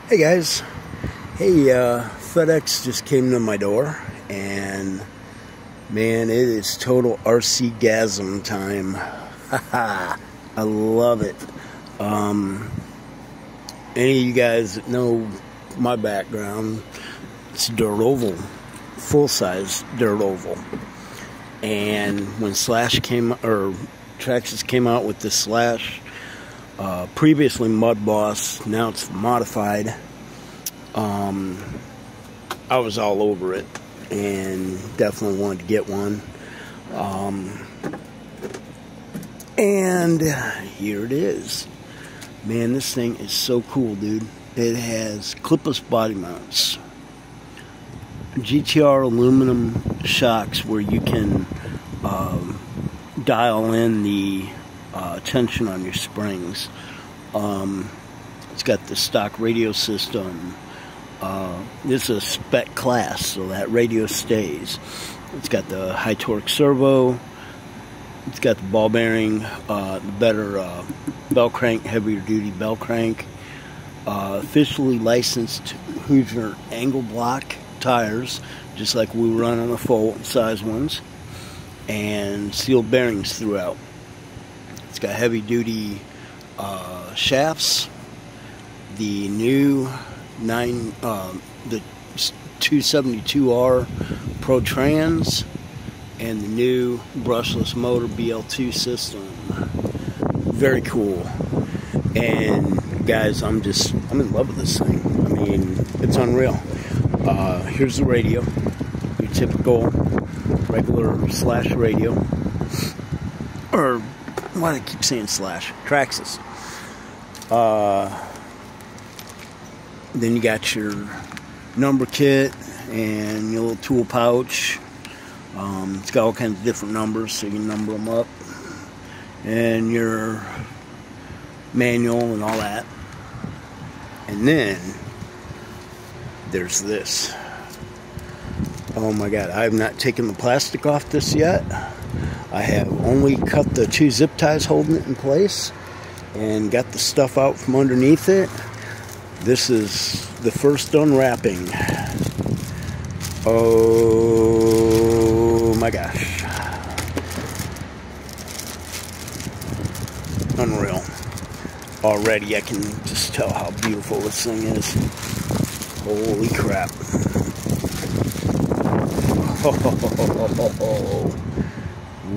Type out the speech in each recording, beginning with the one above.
Hey guys, hey, FedEx just came to my door, and man, it is total RC-gasm time. Haha, I love it. Any of you guys that know my background, it's dirt oval, full-size dirt oval. And when Traxxas came out with the Slash, previously Mud Boss, now it's Modified, I was all over it and definitely wanted to get one. And here it is. Man, this thing is so cool, dude. It has clipless body mounts, GTR aluminum shocks where you can dial in the tension on your springs. It's got the stock radio system. This is a spec class, so that radio stays. It's got the high torque servo. It's got the ball bearing, the better bell crank, heavier duty bell crank. Officially licensed Hoosier angle block tires, just like we run on the full size ones, and sealed bearings throughout. It's got heavy duty shafts, the new the 272R Pro Trans, and the new brushless motor BL2 system. Very cool. And guys, I'm in love with this thing. I mean, it's unreal. Here's the radio, your typical regular Slash radio, or why do I keep saying Slash? Traxxas. Then you got your number kit and your little tool pouch. It's got all kinds of different numbers, so you can number them up, and your manual and all that. And then there's this. Oh my god, I have not taken the plastic off this yet. I have only cut the 2 zip ties holding it in place and got the stuff out from underneath it. This is the first unwrapping. Oh my gosh. Unreal. Already I can just tell how beautiful this thing is. Holy crap.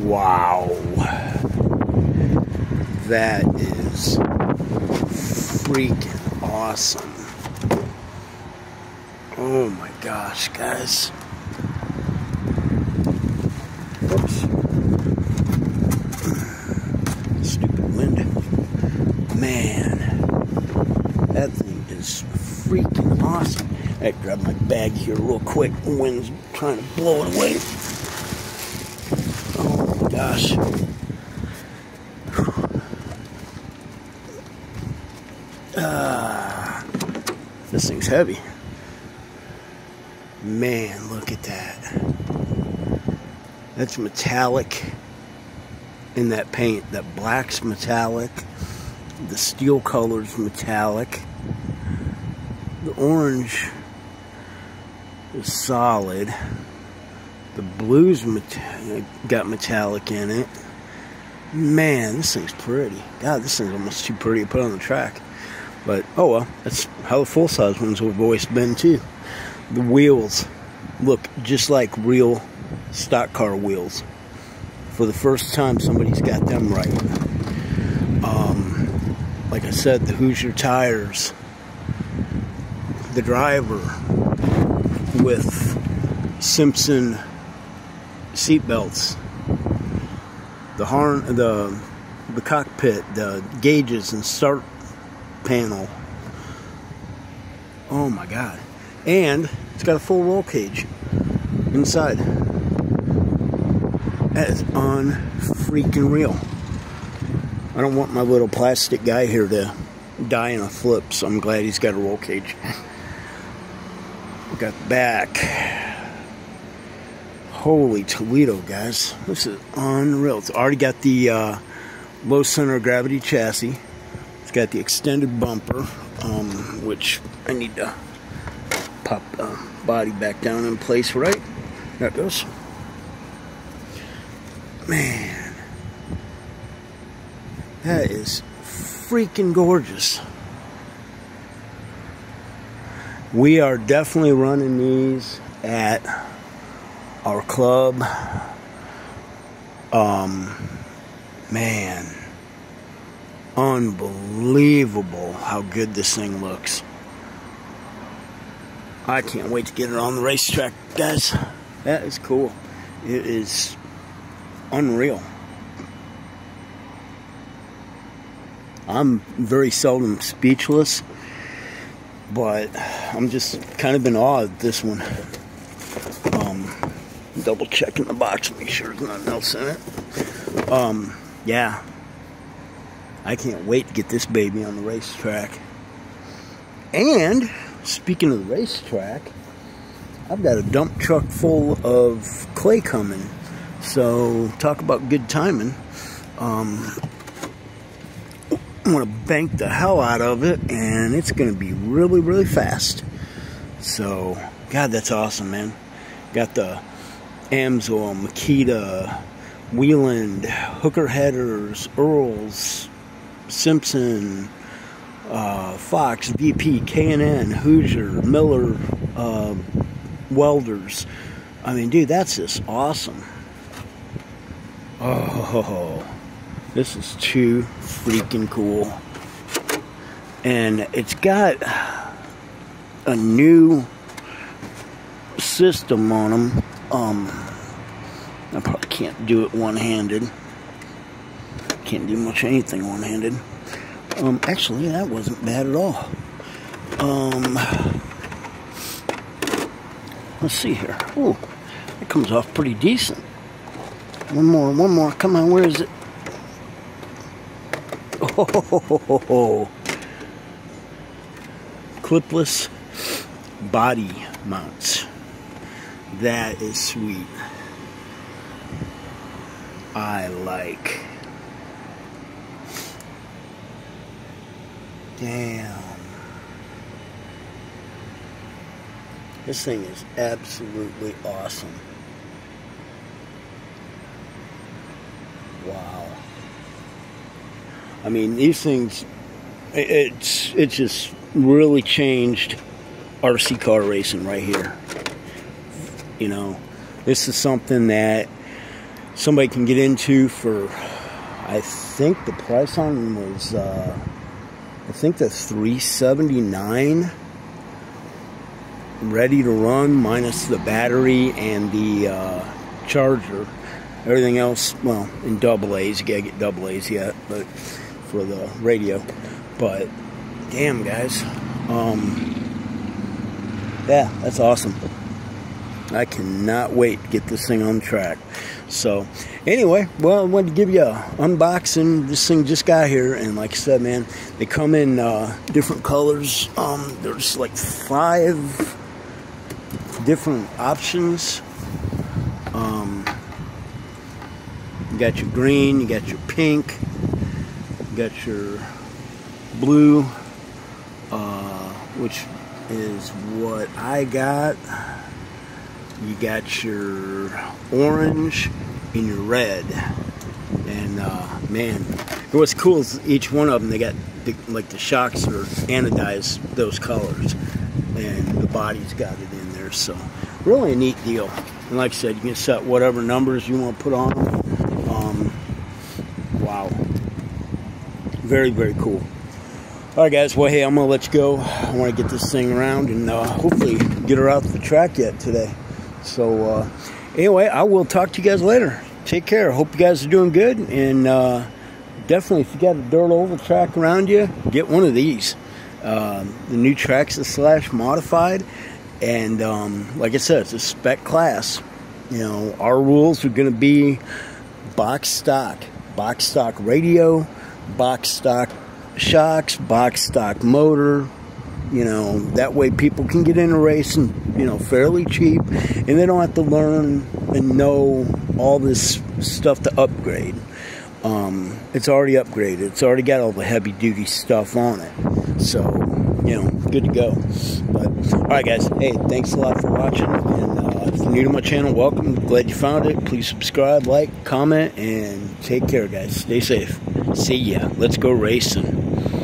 Wow. That is freaking awesome. Oh my gosh, guys. Oops. Stupid wind. Man, that thing is freaking awesome. I grab my bag here real quick. The wind's trying to blow it away. Oh my gosh. This thing's heavy. Man, look at that. That's metallic in that paint. That black's metallic. The steel color's metallic. The orange is solid. The blue's got metallic in it. Man, this thing's pretty. God, this thing's almost too pretty to put on the track. But, oh well, that's how the full-size ones have always been, too. The wheels look just like real stock car wheels. For the first time, somebody's got them right. Like I said, the Hoosier tires. The driver with Simpson seat belts. The horn, the cockpit, the gauges and start panel. Oh my god. And it's got a full roll cage inside. That is unfreaking real. I don't want my little plastic guy here to die in a flip, so I'm glad he's got a roll cage. Got back. Holy Toledo, guys. This is unreal. It's already got the low center of gravity chassis. It's got the extended bumper. which I need to pop the body back down in place, right? There it goes. Man, that is freaking gorgeous. We are definitely running these at our club. Man, unbelievable how good this thing looks. I can't wait to get it on the racetrack, guys. That is cool. It is unreal. I'm very seldom speechless, but I'm just kind of in awe of this one. Double checking the box, make sure there's nothing else in it. Yeah, I can't wait to get this baby on the racetrack. And speaking of the racetrack, I've got a dump truck full of clay coming. So talk about good timing. I'm going to bank the hell out of it, and it's going to be really, really fast. So, God, that's awesome, man. Got the Amsoil, Makita, Wieland, Hooker headers, Earls, Simpson, Fox, VP, K&N, Hoosier, Miller, welders. I mean, dude, that's just awesome. Oh, this is too freaking cool. And it's got a new system on them. I probably can't do it one-handed. Can't do much anything one-handed. Actually, that wasn't bad at all. Let's see here. Oh, it comes off pretty decent. One more. Come on, where is it? Oh, clipless body mounts. That is sweet. I like. Damn. This thing is absolutely awesome. Wow. I mean, these things, it's just really changed RC car racing right here. You know, this is something that somebody can get into for, I think the price on them was, I think the $379 ready to run, minus the battery and the charger. Everything else, well, in double A's. You gotta get double A's yet, but for the radio. But damn, guys, yeah, that's awesome. I cannot wait to get this thing on track. So anyway, well, I wanted to give you an unboxing. This thing just got here, and like I said, man, they come in different colors. There's like 5 different options. You got your green, you got your pink, you got your blue, which is what I got. You got your orange and your red. And man, what's cool is each one of them, they got like the shocks are anodized those colors, and the body's got it in there. So really a neat deal. And like I said, you can set whatever numbers you want to put on them. Wow, very, very cool. All right, guys, well, hey, I'm gonna let you go. I want to get this thing around and hopefully get her out the track yet today. So anyway, I will talk to you guys later. Take care. Hope you guys are doing good, and definitely, if you got a dirt oval track around you, get one of these. The new Traxxas Modified, and like I said, it's a spec class. You know, our rules are going to be box stock radio, box stock shocks, box stock motor. You know, that way people can get into racing, you know, fairly cheap, and they don't have to learn and know all this stuff to upgrade. It's already upgraded. It's already got all the heavy duty stuff on it. So good to go. But alright guys, hey, thanks a lot for watching, and if you're new to my channel, welcome. Glad you found it. Please subscribe, like, comment, and take care guys. Stay safe. See ya. Let's go racing.